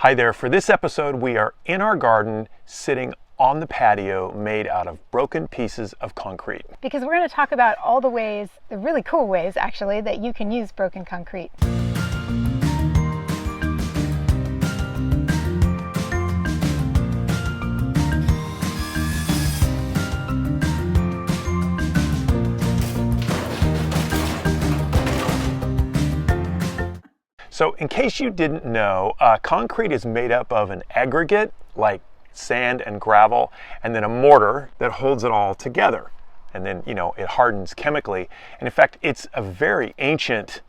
Hi there. For this episode, we are in our garden sitting on the patio made out of broken pieces of concrete. Because we're going to talk about all the ways, the really cool ways actually, that you can use broken concrete. So in case you didn't know, concrete is made up of an aggregate like sand and gravel, and then a mortar that holds it all together. And then, it hardens chemically. And in fact, it's a very ancient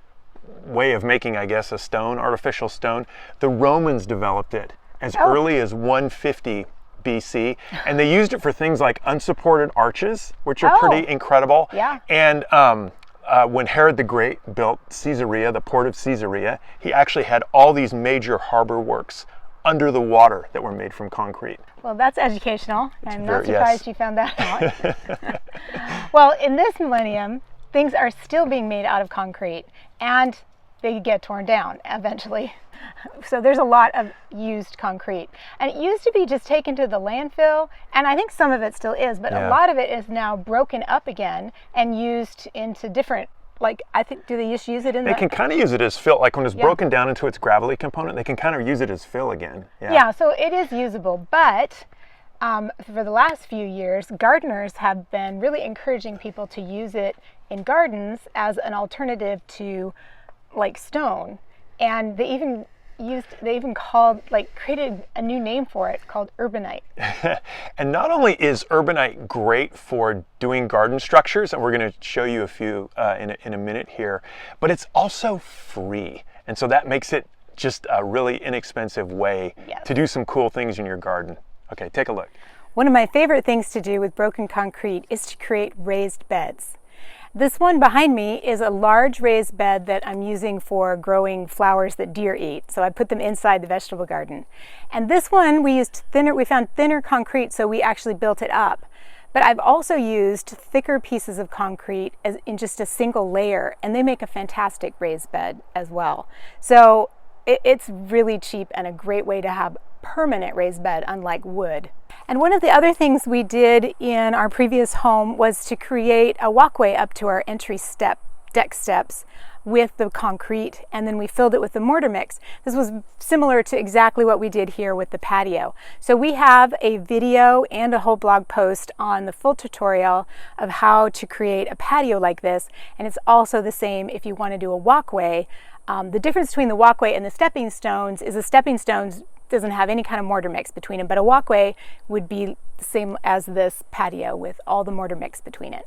way of making, I guess, a stone, artificial stone. The Romans developed it as early as 150 BC, and they used it for things like unsupported arches, which are pretty incredible. Yeah. And when Herod the Great built Caesarea, the port of Caesarea, he actually had all these major harbor works under the water that were made from concrete. Well, that's educational. I'm not surprised you found that out. Well, in this millennium, things are still being made out of concrete, and they get torn down eventually. So there's a lot of used concrete. And it used to be just taken to the landfill, and I think some of it still is, but a lot of it is now broken up again and used into different, do they just use it in They can kind of use it as fill, like when it's broken down into its gravelly component, they can kind of use it as fill again. Yeah, so it is usable, but for the last few years, gardeners have been really encouraging people to use it in gardens as an alternative to stone. And they even created a new name for it called Urbanite. And not only is Urbanite great for doing garden structures, and we're going to show you a few in a minute here, but it's also free. And so that makes it just a really inexpensive way to do some cool things in your garden. Okay, take a look. One of my favorite things to do with broken concrete is to create raised beds. This one behind me is a large raised bed that I'm using for growing flowers that deer eat. So I put them inside the vegetable garden. And this one we found thinner concrete, so we actually built it up. But I've also used thicker pieces of concrete in just a single layer, and they make a fantastic raised bed as well. So it's really cheap and a great way to have permanent raised bed, unlike wood. And one of the other things we did in our previous home was to create a walkway up to our entry deck steps with the concrete, and then we filled it with the mortar mix. This was similar to exactly what we did here with the patio. So we have a video and a whole blog post on the full tutorial of how to create a patio like this, and it's also the same if you want to do a walkway. The difference between the walkway and the stepping stones is the stepping stones doesn't have any kind of mortar mix between them, but a walkway would be the same as this patio with all the mortar mix between it.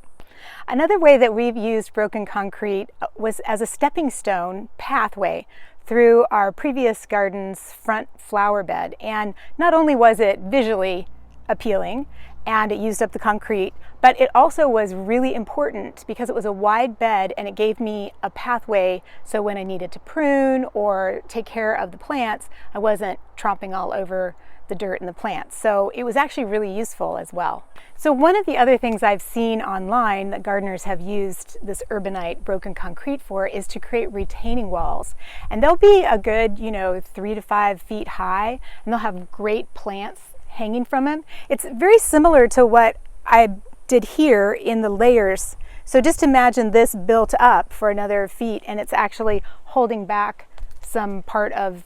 Another way that we've used broken concrete was as a stepping stone pathway through our previous garden's front flower bed. And not only was it visually appealing and it used up the concrete, but it also was really important because it was a wide bed and it gave me a pathway, so when I needed to prune or take care of the plants, I wasn't tromping all over the dirt and the plants. So it was actually really useful as well. So one of the other things I've seen online that gardeners have used this Urbanite broken concrete for is to create retaining walls. And they'll be a good, 3 to 5 feet high, and they'll have great plants hanging from them. It's very similar to what I did here in the layers. So just imagine this built up for another feet, and it's actually holding back some part of,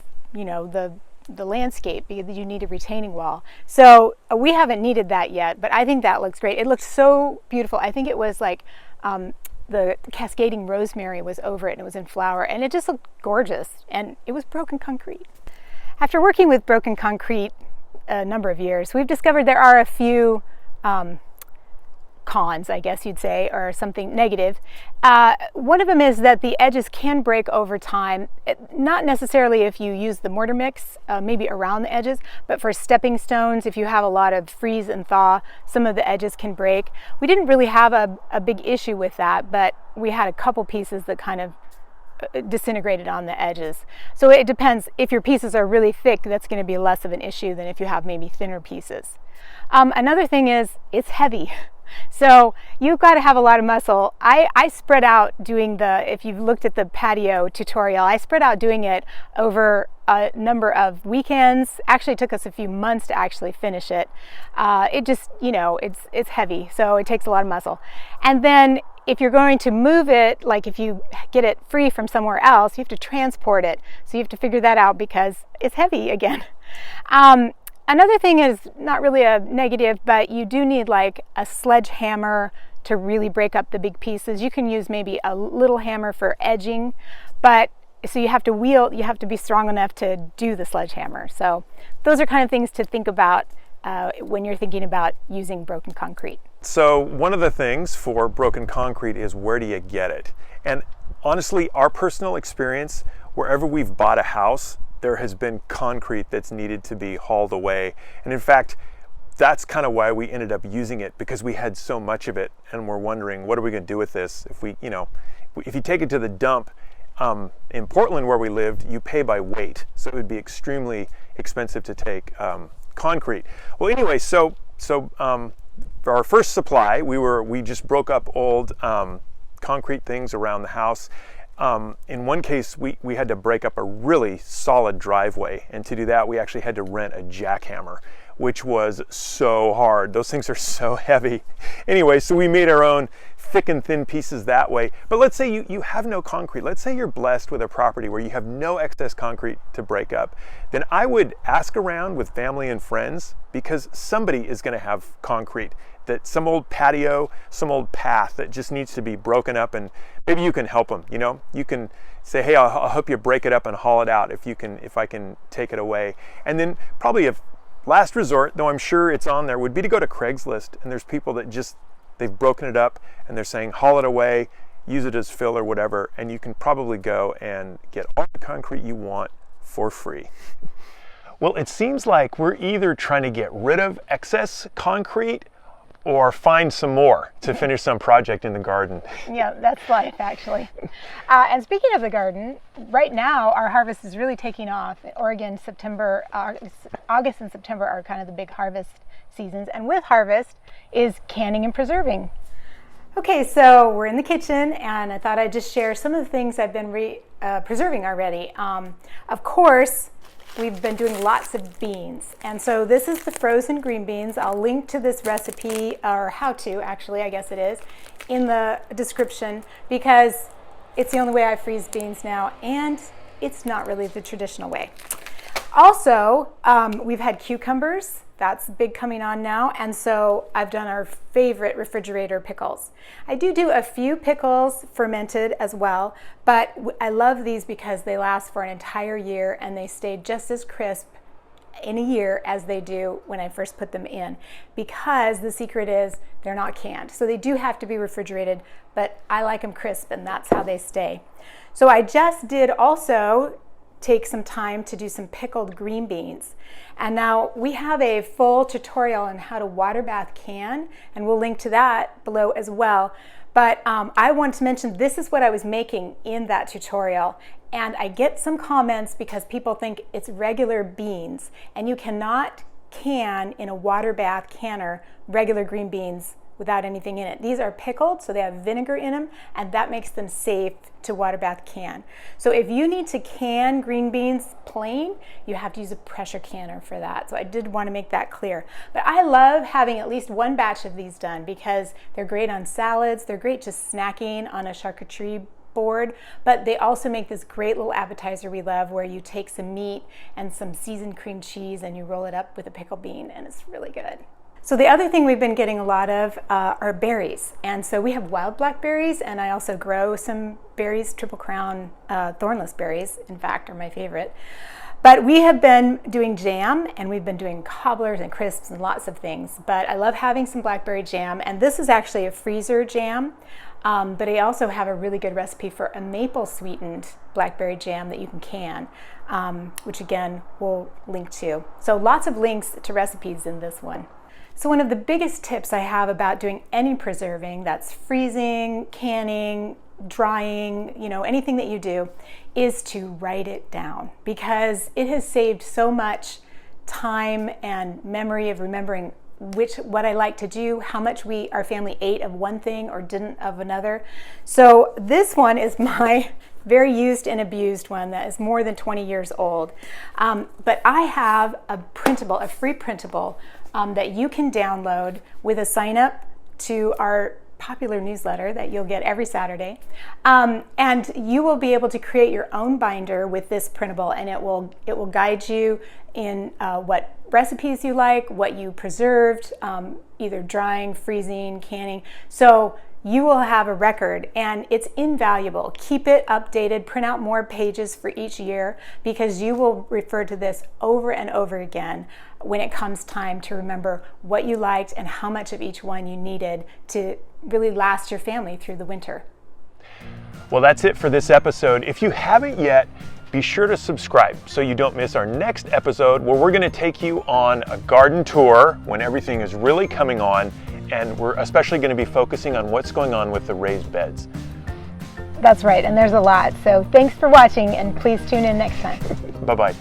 the landscape because you need a retaining wall. So we haven't needed that yet, but I think that looks great. It looks so beautiful. I think it was the cascading rosemary was over it and it was in flower, and it just looked gorgeous, and it was broken concrete. After working with broken concrete a number of years, we've discovered there are a few cons, I guess you'd say, or something negative. One of them is that the edges can break over time, not necessarily if you use the mortar mix, maybe around the edges, but for stepping stones, if you have a lot of freeze and thaw, some of the edges can break. We didn't really have a big issue with that, but we had a couple pieces that kind of disintegrated on the edges. So it depends. If your pieces are really thick, that's going to be less of an issue than if you have maybe thinner pieces. Another thing is it's heavy. So you've got to have a lot of muscle. I spread out doing if you've looked at the patio tutorial, I spread out doing it over a number of weekends. Actually, it took us a few months to actually finish it. It just, it's heavy, so it takes a lot of muscle. And then if you're going to move it, like if you get it free from somewhere else, you have to transport it. So you have to figure that out because it's heavy again. Another thing is not really a negative, but you do need like a sledgehammer to really break up the big pieces. You can use maybe a little hammer for edging, but so you have to be strong enough to do the sledgehammer. So those are kind of things to think about when you're thinking about using broken concrete. So one of the things for broken concrete is, where do you get it? And honestly, our personal experience, wherever we've bought a house, there has been concrete that's needed to be hauled away. And in fact, that's kind of why we ended up using it, because we had so much of it and we're wondering, what are we going to do with this? If you take it to the dump, in Portland where we lived, you pay by weight. So it would be extremely expensive to take concrete. Well, anyway, so for our first supply, we just broke up old concrete things around the house. In one case, we had to break up a really solid driveway, and to do that, we actually had to rent a jackhammer, which was so hard. Those things are so heavy. Anyway, so we made our own thick and thin pieces that way. But let's say you have no concrete. Let's say you're blessed with a property where you have no excess concrete to break up. Then I would ask around with family and friends, because somebody is going to have concrete, that some old patio, some old path that just needs to be broken up, and maybe you can help them. You can say, hey, I'll help you break it up and haul it out if I can take it away. And then probably a last resort, though I'm sure it's on there, would be to go to Craigslist, and there's people that they've broken it up and they're saying haul it away, use it as fill or whatever, and you can probably go and get all the concrete you want for free. Well, it seems like we're either trying to get rid of excess concrete or find some more to finish some project in the garden. Yeah, that's life, actually. And speaking of the garden, right now our harvest is really taking off. Oregon, August and September are kind of the big harvest seasons, and with harvest is canning and preserving. Okay, so we're in the kitchen, and I thought I'd just share some of the things I've been preserving already. Of course, we've been doing lots of beans, and so this is the frozen green beans. I'll link to this recipe, or how to actually, I guess it is, in the description, because it's the only way I freeze beans now, and it's not really the traditional way. Also, we've had cucumbers. That's big coming on now, and so I've done our favorite refrigerator pickles. I do a few pickles fermented as well, but I love these because they last for an entire year and they stay just as crisp in a year as they do when I first put them in, because the secret is they're not canned. So they do have to be refrigerated, but I like them crisp, and that's how they stay. So I just did also take some time to do some pickled green beans. And now we have a full tutorial on how to water bath can, and we'll link to that below as well. But I want to mention this is what I was making in that tutorial, and I get some comments because people think it's regular beans, and you cannot can in a water bath canner regular green beans without anything in it. These are pickled, so they have vinegar in them, and that makes them safe to water bath can. So if you need to can green beans plain, you have to use a pressure canner for that. So I did want to make that clear. But I love having at least one batch of these done because they're great on salads, they're great just snacking on a charcuterie board, but they also make this great little appetizer we love, where you take some meat and some seasoned cream cheese and you roll it up with a pickle bean, and it's really good. So the other thing we've been getting a lot of are berries. And so we have wild blackberries, and I also grow some berries, Triple Crown thornless berries, in fact, are my favorite. But we have been doing jam, and we've been doing cobblers and crisps and lots of things. But I love having some blackberry jam, and this is actually a freezer jam. But I also have a really good recipe for a maple sweetened blackberry jam that you can, which again, we'll link to. So lots of links to recipes in this one. So one of the biggest tips I have about doing any preserving, that's freezing, canning, drying, anything that you do, is to write it down, because it has saved so much time and memory of remembering what I like to do, how much our family ate of one thing or didn't of another. So this one is my very used and abused one that is more than 20 years old. But I have a free printable that you can download with a sign up to our popular newsletter that you'll get every Saturday. And you will be able to create your own binder with this printable, and it will guide you in what recipes you like, what you preserved, either drying, freezing, canning. So you will have a record, and it's invaluable. Keep it updated, print out more pages for each year, because you will refer to this over and over again when it comes time to remember what you liked and how much of each one you needed to really last your family through the winter. Well, that's it for this episode. If you haven't yet, be sure to subscribe so you don't miss our next episode, where we're going to take you on a garden tour when everything is really coming on, and we're especially going to be focusing on what's going on with the raised beds. That's right, and there's a lot. So thanks for watching, and please tune in next time. Bye-bye.